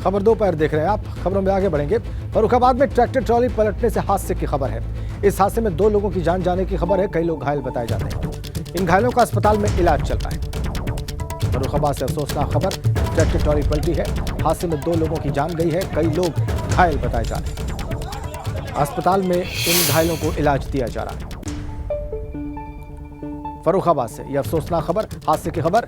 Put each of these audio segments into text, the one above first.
खबर दोपहर देख रहे हैं आप। खबरों में आगे बढ़ेंगे। फर्रुखाबाद में ट्रैक्टर ट्रॉली पलटने से हादसे की खबर है। इस हादसे में 2 लोगों की जान जाने की खबर है। कई लोग घायल बताए जाते हैं। इन घायलों का अस्पताल में इलाज चल रहा है। फर्रुखाबाद से अफसोसनाक खबर, ट्रैक्टर ट्रॉली पलटी है। हादसे में 2 लोगों की जान गई है। कई लोग घायल बताए जा रहे हैं। अस्पताल में इन घायलों को इलाज दिया जा रहा है। फर्रुखाबाद से यह अफसोसनाक खबर, हादसे की खबर।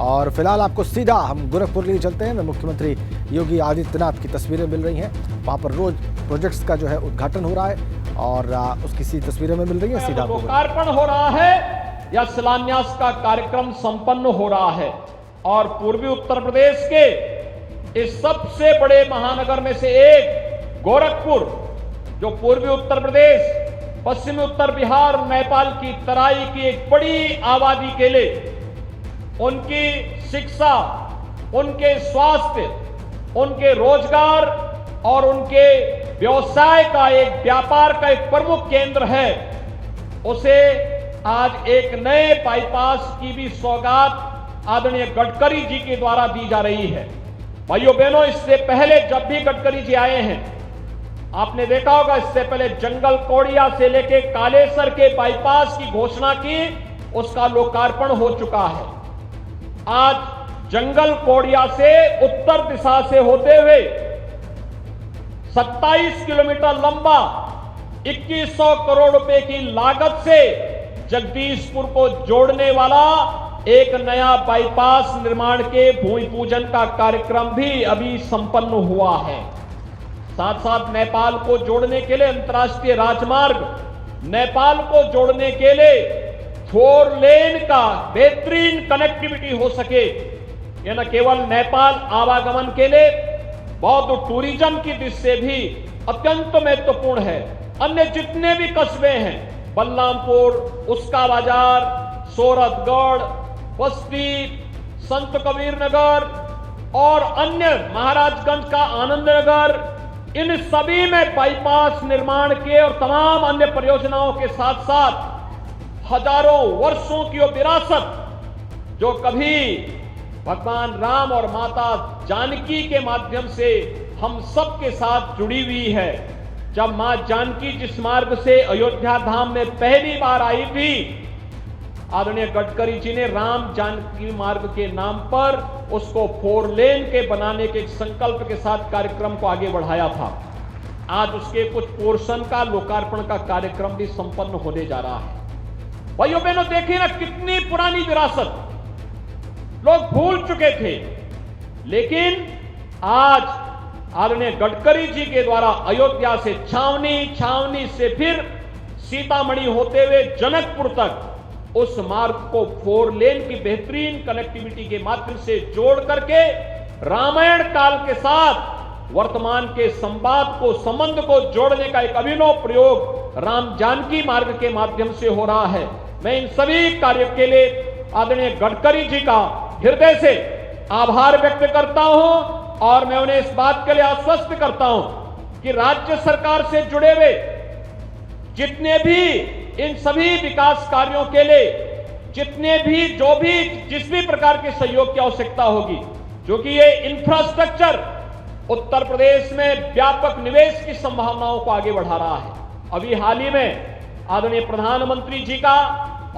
और फिलहाल आपको सीधा हम गोरखपुर लिए चलते हैं। मुख्यमंत्री योगी आदित्यनाथ की तस्वीरें मिल रही हैं। वहां पर रोज प्रोजेक्ट्स का जो है उद्घाटन हो रहा है और उसकी सीधी तस्वीरें में मिल रही हैं। सीधा लोकार्पण हो रहा है या शिलान्यास का कार्यक्रम संपन्न हो रहा है। और पूर्वी उत्तर प्रदेश के इस सबसे बड़े महानगर में से एक गोरखपुर, जो पूर्वी उत्तर प्रदेश, पश्चिमी उत्तर बिहार, नेपाल की तराई की एक बड़ी आबादी के लिए उनकी शिक्षा, उनके स्वास्थ्य, उनके रोजगार और उनके व्यवसाय का, एक व्यापार का एक प्रमुख केंद्र है, उसे आज एक नए बाईपास की भी सौगात आदरणीय गडकरी जी के द्वारा दी जा रही है। भाइयों बहनों, इससे पहले जब भी गडकरी जी आए हैं, आपने देखा होगा, इससे पहले जंगल कौड़िया से लेके कालेसर के बाईपास की घोषणा की, उसका लोकार्पण हो चुका है। आज जंगल कौड़िया से उत्तर दिशा से होते हुए 27 किलोमीटर लंबा 2100 करोड़ रुपए की लागत से जगदीशपुर को जोड़ने वाला एक नया बाईपास निर्माण के भूमि पूजन का कार्यक्रम भी अभी संपन्न हुआ है। साथ साथ नेपाल को जोड़ने के लिए अंतर्राष्ट्रीय राजमार्ग, नेपाल को जोड़ने के लिए 4 लेन का बेहतरीन कनेक्टिविटी हो सके, यह न केवल नेपाल आवागमन के लिए बौद्ध टूरिज्म की दृष्टि से भी अत्यंत महत्वपूर्ण है। अन्य जितने भी कस्बे हैं, बलरामपुर, उसका बाजार, सोरठगढ़, बस्ती, संत कबीर नगर और अन्य महाराजगंज का आनंद नगर, इन सभी में बाईपास निर्माण के और तमाम अन्य परियोजनाओं के साथ साथ हजारों वर्षों की वो विरासत जो कभी भगवान राम और माता जानकी के माध्यम से हम सब के साथ जुड़ी हुई है। जब मां जानकी जिस मार्ग से अयोध्या धाम में पहली बार आई थी, आदरणीय गडकरी जी ने राम जानकी मार्ग के नाम पर उसको 4 लेन के बनाने के संकल्प के साथ कार्यक्रम को आगे बढ़ाया था। आज उसके कुछ पोर्शन का लोकार्पण का कार्यक्रम भी संपन्न होने जा रहा है। भाइयों बहनों, देखिए ना, कितनी पुरानी विरासत लोग भूल चुके थे, लेकिन आज आदरणीय गडकरी जी के द्वारा अयोध्या से छावनी से फिर सीतामढ़ी होते हुए जनकपुर तक उस मार्ग को 4 लेन की बेहतरीन कनेक्टिविटी के माध्यम से जोड़ करके रामायण काल के साथ वर्तमान के संबंध को जोड़ने का एक अभिनव प्रयोग राम जानकी मार्ग के माध्यम से हो रहा है। मैं इन सभी कार्यों के लिए आदरणीय गडकरी जी का हृदय से आभार व्यक्त करता हूं और मैं उन्हें इस बात के लिए आश्वस्त करता हूं कि राज्य सरकार से जुड़े हुए जितने भी इन सभी विकास कार्यों के लिए जिस भी प्रकार के सहयोग की आवश्यकता होगी, जो कि ये इंफ्रास्ट्रक्चर उत्तर प्रदेश में व्यापक निवेश की संभावनाओं को आगे बढ़ा रहा है। अभी हाल ही में आदरणीय प्रधानमंत्री जी का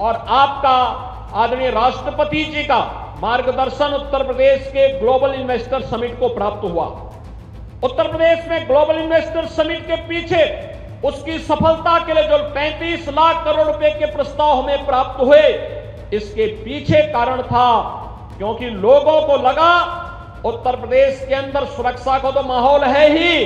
और आपका आदरणीय राष्ट्रपति जी का मार्गदर्शन उत्तर प्रदेश के ग्लोबल इन्वेस्टर समिट को प्राप्त हुआ। उत्तर प्रदेश में ग्लोबल इन्वेस्टर समिट के पीछे उसकी सफलता के लिए जो 35 लाख करोड़ रुपए के प्रस्ताव हमें प्राप्त हुए, इसके पीछे कारण था क्योंकि लोगों को लगा उत्तर प्रदेश के अंदर सुरक्षा का तो माहौल है ही,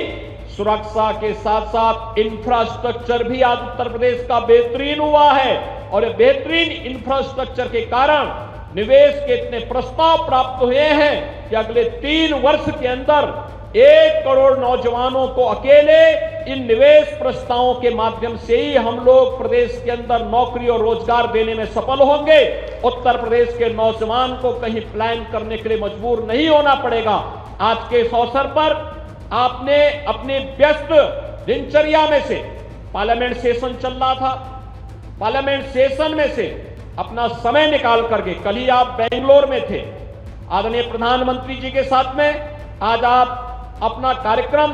सुरक्षा के साथ साथ इंफ्रास्ट्रक्चर भी आज उत्तर प्रदेश का बेहतरीन हुआ है और ये बेहतरीन इंफ्रास्ट्रक्चर के कारण निवेश के इतने प्रस्ताव प्राप्त हुए हैं कि अगले 3 वर्ष के अंदर 1 करोड़ नौजवानों को अकेले इन निवेश प्रस्तावों के माध्यम से ही हम लोग प्रदेश के अंदर नौकरी और रोजगार देने में सफल होंगे। उत्तर प्रदेश के नौजवान को कहीं प्लान करने के लिए मजबूर नहीं होना पड़ेगा। आज के इस अवसर पर आपने अपनी व्यस्त दिनचर्या में से, पार्लियामेंट सेशन चल रहा था, पार्लियामेंट सेशन में से अपना समय निकाल करके, कल ही आप बेंगलोर में थे, आदरणीय प्रधानमंत्री जी के साथ में आज आप अपना कार्यक्रम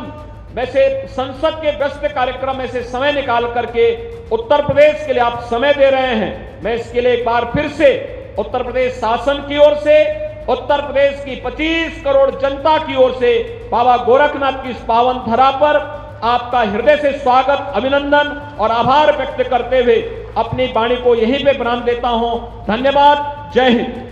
वैसे संसद के व्यस्त कार्यक्रम में से समय निकाल करके उत्तर प्रदेश के लिए आप समय दे रहे हैं। मैं इसके लिए एक बार फिर से उत्तर प्रदेश शासन की ओर से, उत्तर प्रदेश की 25 करोड़ जनता की ओर से बाबा गोरखनाथ की इस पावन धरा पर आपका हृदय से स्वागत, अभिनंदन और आभार व्यक्त करते हुए अपनी वाणी को यहीं पे विराम देता हूं। धन्यवाद। जय हिंद।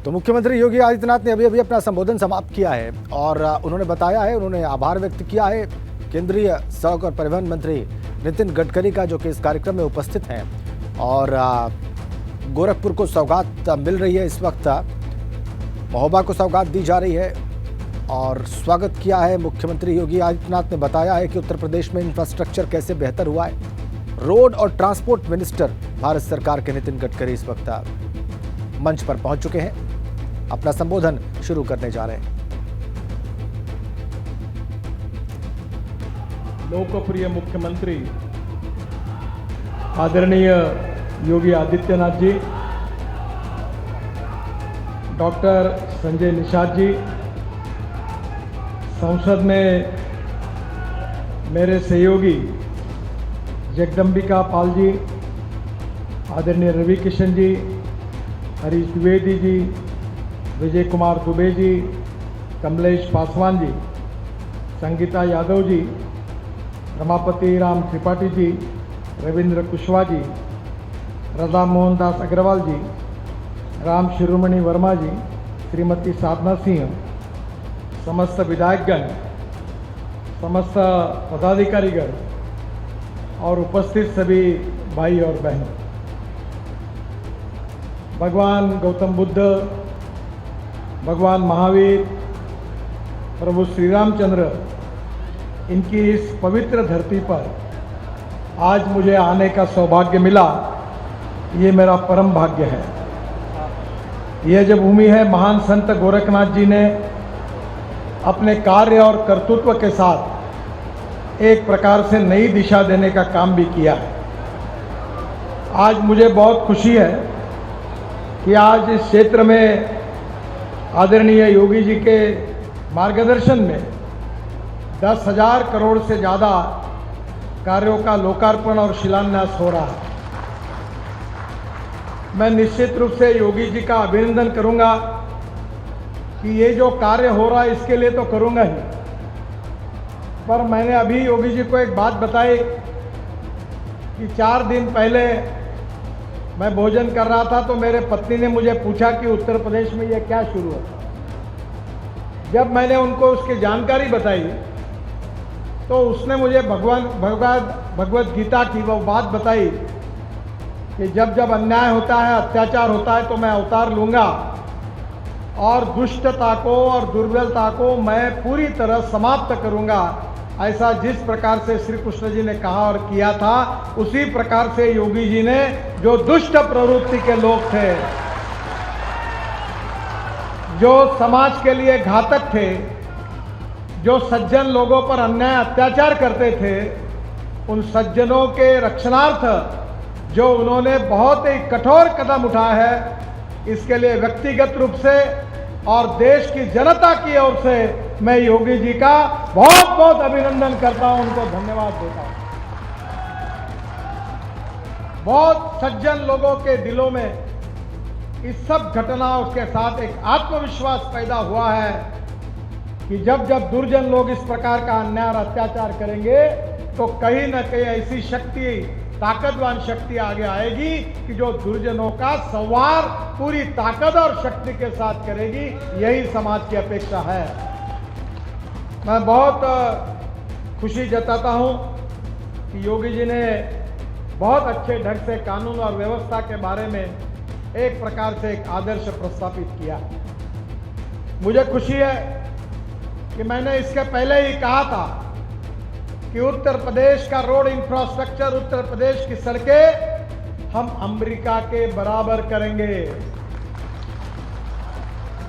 तो मुख्यमंत्री योगी आदित्यनाथ ने अभी अभी अपना संबोधन समाप्त किया है और उन्होंने बताया है, उन्होंने आभार व्यक्त किया है केंद्रीय सड़क और परिवहन मंत्री नितिन गडकरी का, जो कि इस कार्यक्रम में उपस्थित हैं और गोरखपुर को सौगात मिल रही है। इस वक्त महोबा को सौगात दी जा रही है और स्वागत किया है। मुख्यमंत्री योगी आदित्यनाथ ने बताया है कि उत्तर प्रदेश में इंफ्रास्ट्रक्चर कैसे बेहतर हुआ है। रोड और ट्रांसपोर्ट मिनिस्टर भारत सरकार के नितिन गडकरी इस वक्त मंच पर पहुंच चुके हैं, अपना संबोधन शुरू करने जा रहे हैं। लोकप्रिय मुख्यमंत्री आदरणीय योगी आदित्यनाथ जी, डॉक्टर संजय निषाद जी, संसद में मेरे सहयोगी जगदम्बिका पाल जी, आदरणीय रवि किशन जी, हरीश द्विवेदी जी, विजय कुमार दुबे जी, कमलेश पासवान जी, संगीता यादव जी, रमापति राम त्रिपाठी जी, रविंद्र कुशवाहा जी, रजा मोहन दास अग्रवाल जी, राम शिरोमणि वर्मा जी, श्रीमती साधना सिंह, समस्त विधायकगण, समस्त पदाधिकारीगण और उपस्थित सभी भाई और बहन, भगवान गौतम बुद्ध, भगवान महावीर, प्रभु श्री रामचंद्र, इनकी इस पवित्र धरती पर आज मुझे आने का सौभाग्य मिला, ये मेरा परम भाग्य है। यह जो भूमि है, महान संत गोरखनाथ जी ने अपने कार्य और कर्तृत्व के साथ एक प्रकार से नई दिशा देने का काम भी किया है। आज मुझे बहुत खुशी है कि आज इस क्षेत्र में आदरणीय योगी जी के मार्गदर्शन में 10,000 करोड़ से ज़्यादा कार्यों का लोकार्पण और शिलान्यास हो रहा है। मैं निश्चित रूप से योगी जी का अभिनंदन करूंगा कि ये जो कार्य हो रहा है इसके लिए तो करूंगा ही, पर मैंने अभी योगी जी को एक बात बताई कि 4 दिन पहले मैं भोजन कर रहा था तो मेरे पत्नी ने मुझे पूछा कि उत्तर प्रदेश में ये क्या शुरू होता। जब मैंने उनको उसकी जानकारी बताई तो उसने मुझे भगवद गीता की वो बात बताई कि जब जब अन्याय होता है, अत्याचार होता है तो मैं अवतार लूँगा और दुष्टता को और दुर्बलता को मैं पूरी तरह समाप्त करूँगा। ऐसा जिस प्रकार से श्री कृष्ण जी ने कहा और किया था, उसी प्रकार से योगी जी ने जो दुष्ट प्रवृत्ति के लोग थे, जो समाज के लिए घातक थे, जो सज्जन लोगों पर अन्याय अत्याचार करते थे, उन सज्जनों के रक्षणार्थ जो उन्होंने बहुत ही कठोर कदम उठाया है, इसके लिए व्यक्तिगत रूप से और देश की जनता की ओर से मैं योगी जी का बहुत बहुत अभिनंदन करता हूं, उनको धन्यवाद देता हूं। बहुत सज्जन लोगों के दिलों में इस सब घटनाओं के साथ एक आत्मविश्वास पैदा हुआ है कि जब जब दुर्जन लोग इस प्रकार का अन्याय और अत्याचार करेंगे तो कहीं न कहीं ऐसी शक्ति, ताकतवान शक्ति आगे आएगी कि जो दुर्जनों का संवार पूरी ताकत और शक्ति के साथ करेगी। यही समाज की अपेक्षा है। मैं बहुत खुशी जताता हूं कि योगी जी ने बहुत अच्छे ढंग से कानून और व्यवस्था के बारे में एक प्रकार से एक आदर्श प्रस्तापित किया। मुझे खुशी है कि मैंने इसके पहले ही कहा था कि उत्तर प्रदेश का रोड इंफ्रास्ट्रक्चर, उत्तर प्रदेश की सड़कें हम अमेरिका के बराबर करेंगे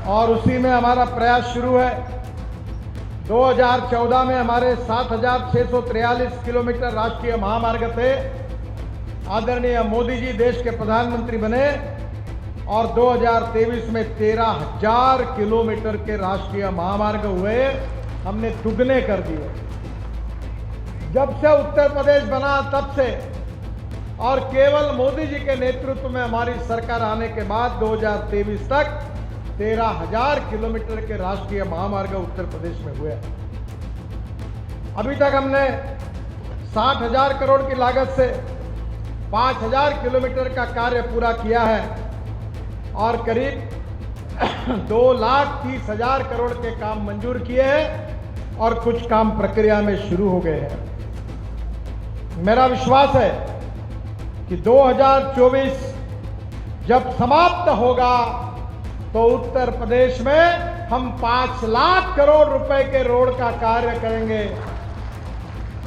और उसी में हमारा प्रयास शुरू है। 2014 में हमारे 7,643 किलोमीटर राष्ट्रीय महामार्ग थे। आदरणीय मोदी जी देश के प्रधानमंत्री बने और 2023 में 13,000 किलोमीटर के राष्ट्रीय महामार्ग हुए, हमने दुगने कर दिए। जब से उत्तर प्रदेश बना तब से, और केवल मोदी जी के नेतृत्व में हमारी सरकार आने के बाद 2023 तक 13,000 किलोमीटर के राष्ट्रीय महामार्ग उत्तर प्रदेश में हुए। अभी तक हमने 60,000 करोड़ की लागत से 5,000 किलोमीटर का कार्य पूरा किया है और करीब 2,30,000 करोड़ के काम मंजूर किए हैं और कुछ काम प्रक्रिया में शुरू हो गए हैं। मेरा विश्वास है कि 2024 जब समाप्त होगा तो उत्तर प्रदेश में हम 5 लाख करोड़ रुपए के रोड का कार्य करेंगे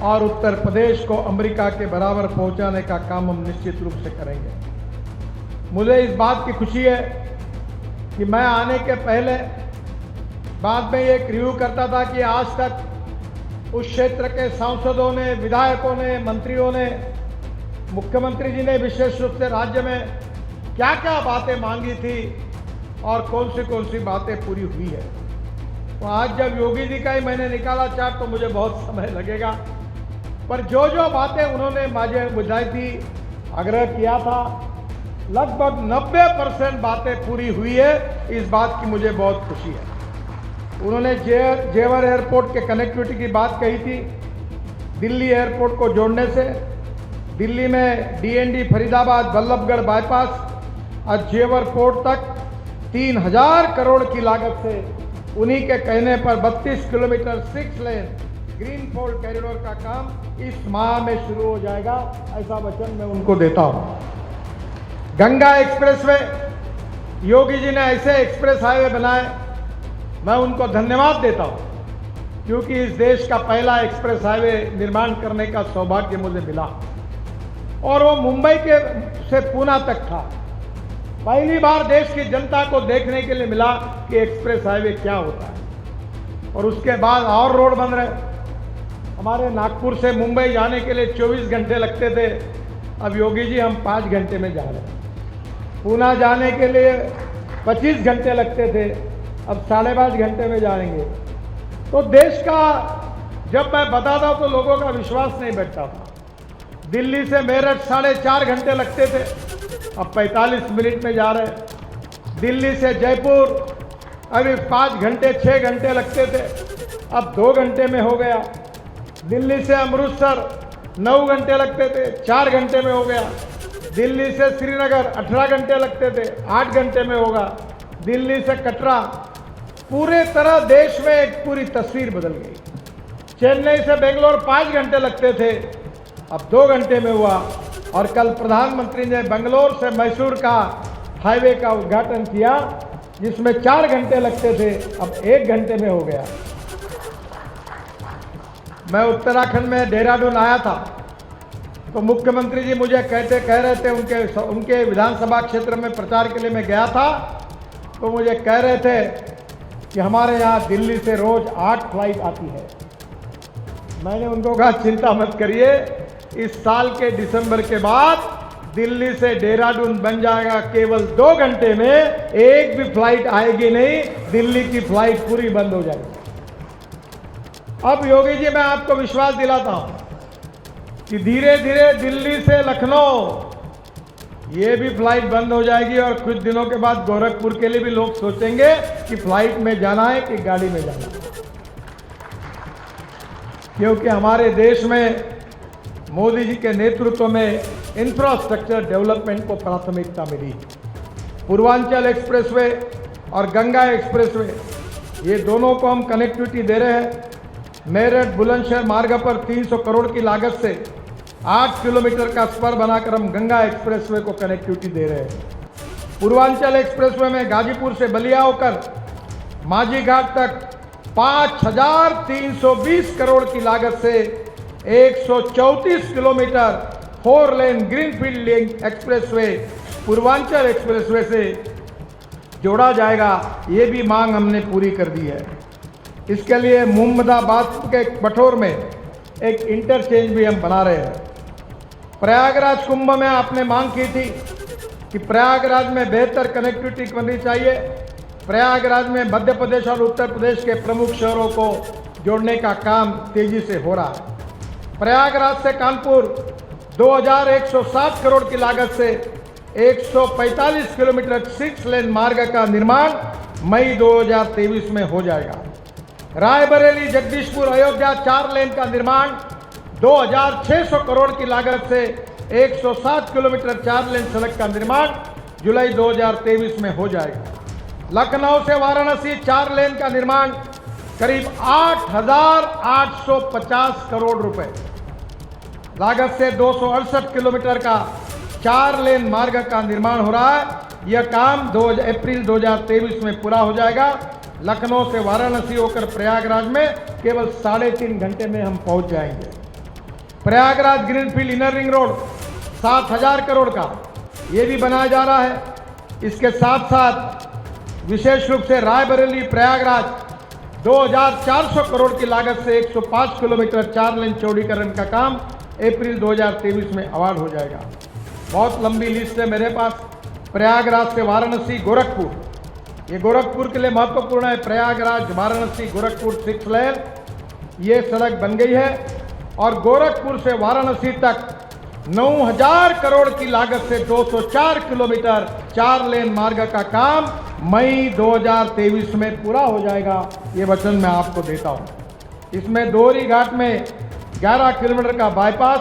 और उत्तर प्रदेश को अमेरिका के बराबर पहुंचाने का काम हम निश्चित रूप से करेंगे। मुझे इस बात की खुशी है कि मैं आने के पहले बाद में एक रिव्यू करता था कि आज तक उस क्षेत्र के सांसदों ने, विधायकों ने, मंत्रियों ने, मुख्यमंत्री जी ने विशेष रूप से राज्य में क्या क्या बातें मांगी थी और कौन सी बातें पूरी हुई है। तो आज जब योगी जी का ही मैंने निकाला चार्ट तो मुझे बहुत समय लगेगा, पर जो जो बातें उन्होंने मुझे बुझाई थी, आग्रह किया था, लगभग 90% बातें पूरी हुई है। इस बात की मुझे बहुत खुशी है। उन्होंने जेवर एयरपोर्ट के कनेक्टिविटी की बात कही थी। दिल्ली एयरपोर्ट को जोड़ने से दिल्ली में डीएनडी फरीदाबाद बल्लभगढ़ बाईपास और जेवर पोर्ट तक 3,000 करोड़ की लागत से उन्हीं के कहने पर 32 किलोमीटर 6 लेन ग्रीन फोल्ड कॉरिडोर का काम इस माह में शुरू हो जाएगा, ऐसा वचन मैं उनको देता हूं। गंगा एक्सप्रेसवे, योगी जी ने ऐसे एक्सप्रेस हाईवे बनाए, मैं उनको धन्यवाद देता हूं क्योंकि इस देश का पहला एक्सप्रेस हाईवे निर्माण करने का सौभाग्य मुझे मिला और वो मुंबई के से पूना तक था। पहली बार देश की जनता को देखने के लिए मिला कि एक्सप्रेस हाईवे क्या होता है। और उसके बाद और रोड बन रहे। हमारे नागपुर से मुंबई जाने के लिए 24 घंटे लगते थे, अब योगी जी हम 5 घंटे में जा रहे हैं। पूना जाने के लिए 25 घंटे लगते थे, अब 5.5 घंटे में जाएंगे। तो देश का जब मैं बताता हूं तो लोगों का विश्वास नहीं बैठता था। दिल्ली से मेरठ 4.5 घंटे लगते थे, अब 45 मिनट में जा रहे हैं। दिल्ली से जयपुर अभी 5 घंटे 6 घंटे लगते थे, अब 2 घंटे में हो गया। दिल्ली से अमृतसर 9 घंटे लगते थे, 4 घंटे में हो गया। दिल्ली से श्रीनगर 18 घंटे लगते थे, 8 घंटे में होगा। दिल्ली से कटरा, पूरे तरह देश में एक पूरी तस्वीर बदल गई। चेन्नई से बेंगलोर 5 घंटे लगते थे, अब 2 घंटे में हुआ। और कल प्रधानमंत्री ने बेंगलोर से मैसूर का हाईवे का उद्घाटन किया, जिसमें 4 घंटे लगते थे, अब 1 घंटे में हो गया। मैं उत्तराखंड में देहरादून आया था तो मुख्यमंत्री जी मुझे कह रहे थे, उनके विधानसभा क्षेत्र में प्रचार के लिए मैं गया था, तो मुझे कह रहे थे कि हमारे यहाँ दिल्ली से रोज 8 फ्लाइट आती है। मैंने उनको कहा चिंता मत करिए, इस साल के दिसंबर के बाद दिल्ली से देहरादून बन जाएगा, केवल 2 घंटे में एक भी फ्लाइट आएगी नहीं, दिल्ली की फ्लाइट पूरी बंद हो जाएगी। अब योगी जी मैं आपको विश्वास दिलाता हूं कि धीरे धीरे दिल्ली से लखनऊ ये भी फ्लाइट बंद हो जाएगी और कुछ दिनों के बाद गोरखपुर के लिए भी लोग सोचेंगे कि फ्लाइट में जाना है कि गाड़ी में जाना है, क्योंकि हमारे देश में मोदी जी के नेतृत्व में इंफ्रास्ट्रक्चर डेवलपमेंट को प्राथमिकता मिली। पूर्वांचल एक्सप्रेसवे और गंगा एक्सप्रेसवे, ये दोनों को हम कनेक्टिविटी दे रहे हैं। मेरठ बुलंदशहर मार्ग पर 300 करोड़ की लागत से 8 किलोमीटर का स्पर बनाकर हम गंगा एक्सप्रेसवे को कनेक्टिविटी दे रहे हैं। पूर्वांचल एक्सप्रेसवे में गाजीपुर से बलिया होकर माझी घाट तक 5,320 करोड़ की लागत से 134 kilometre 4 lane greenfield link expressway Purvanchal expressway से जोड़ा जाएगा। ये भी मांग हमने पूरी कर दी है। इसके लिए मोहम्मदाबाद के बठोर में एक इंटरचेंज भी हम बना रहे हैं। प्रयागराज कुंभ में आपने मांग की थी कि प्रयागराज में बेहतर कनेक्टिविटी बननी चाहिए। प्रयागराज में मध्य प्रदेश और उत्तर प्रदेश के प्रमुख शहरों को जोड़ने का काम तेजी से हो रहा है। प्रयागराज से कानपुर 2160 करोड़ की लागत से 145 किलोमीटर 6 लेन मार्ग का निर्माण मई 2023 में हो जाएगा। रायबरेली जगदीशपुर अयोध्या 4 लेन का निर्माण 2600 करोड़ की लागत से 107 किलोमीटर 4 लेन सड़क का निर्माण जुलाई 2023 में हो जाएगा। लखनऊ से वाराणसी 4 लेन का निर्माण करीब 8,850 करोड़ रुपए लागत से 268 किलोमीटर का 4 लेन मार्ग का निर्माण हो रहा है। यह काम अप्रैल 2023 में पूरा हो जाएगा। लखनऊ से वाराणसी होकर प्रयागराज में केवल 3.5 घंटे में हम पहुंच जाएंगे। Prayagraj greenfield inner ring road 7,000 crore का ये भी बनाया जा रहा है। इसके साथ साथ विशेष रूप से रायबरेली प्रयागराज 2,400 करोड़ की लागत से 105 किलोमीटर 4 लेन चौड़ीकरण का काम अप्रैल 2023 में अवार्ड हो जाएगा। बहुत लंबी लिस्ट है मेरे पास। प्रयागराज से वाराणसी गोरखपुर, ये गोरखपुर के लिए महत्वपूर्ण है। प्रयागराज वाराणसी गोरखपुर 6 लेन ये सड़क बन गई है और गोरखपुर से वाराणसी तक 9,000 करोड़ की लागत से 204 किलोमीटर 4 लेन मार्ग का काम मई 2023 में पूरा हो जाएगा। ये वचन मैं आपको देता हूँ। इसमें दोहरी घाट में 11 किलोमीटर का बाईपास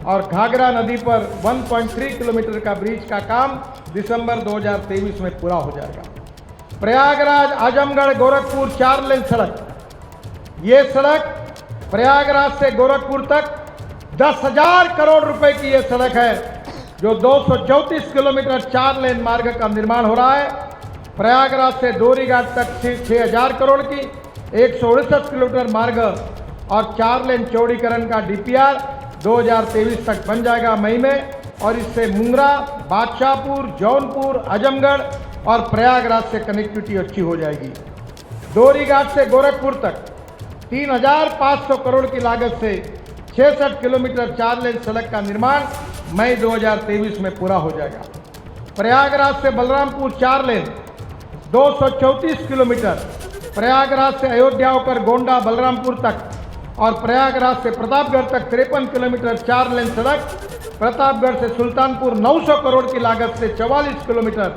और घाघरा नदी पर 1.3 किलोमीटर का ब्रिज का काम दिसंबर 2023 में पूरा हो जाएगा। प्रयागराज आजमगढ़ गोरखपुर 4 लेन सड़क, ये सड़क प्रयागराज से गोरखपुर तक 10,000 करोड़ रुपए की ये सड़क है जो 234 किलोमीटर 4 लेन मार्ग का निर्माण हो रहा है। प्रयागराज से दोहरी घाट तक 6,000 करोड़ की 168 किलोमीटर मार्ग और 4 लेन चौड़ीकरण का डीपीआर 2023 तक बन जाएगा मई में, और इससे मुंगरा, बादशाहपुर, जौनपुर, आजमगढ़ और प्रयागराज से कनेक्टिविटी अच्छी हो जाएगी। दोहरी घाट से गोरखपुर तक 3,500 करोड़ की लागत से 66 किलोमीटर 4 लेन सड़क का निर्माण मई 2023 में पूरा हो जाएगा। प्रयागराज से बलरामपुर 4 लेन 234 किलोमीटर, प्रयागराज से अयोध्या होकर गोंडा बलरामपुर तक और प्रयागराज से प्रतापगढ़ तक 53 किलोमीटर 4 लेन सड़क, प्रतापगढ़ से सुल्तानपुर 900 करोड़ की लागत से 44 किलोमीटर,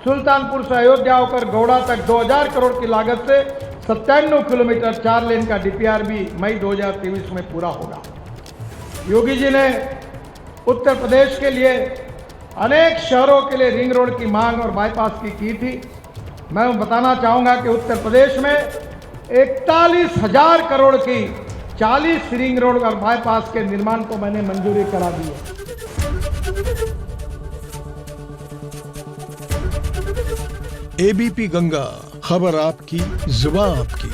सुल्तानपुर से अयोध्या होकर गौड़ा तक 2,000 करोड़ की लागत से 97 किलोमीटर 4 लेन का डीपीआर भी मई 2023 में पूरा होगा। योगी जी ने उत्तर प्रदेश के लिए अनेक शहरों के लिए रिंग रोड की मांग और बाईपास की थी। मैं बताना चाहूँगा कि उत्तर प्रदेश में 41,000 करोड़ की 40 रिंग रोड और बाईपास के निर्माण को मैंने मंजूरी करा दी है। एबीपी गंगा, खबर आपकी, जुबान आपकी।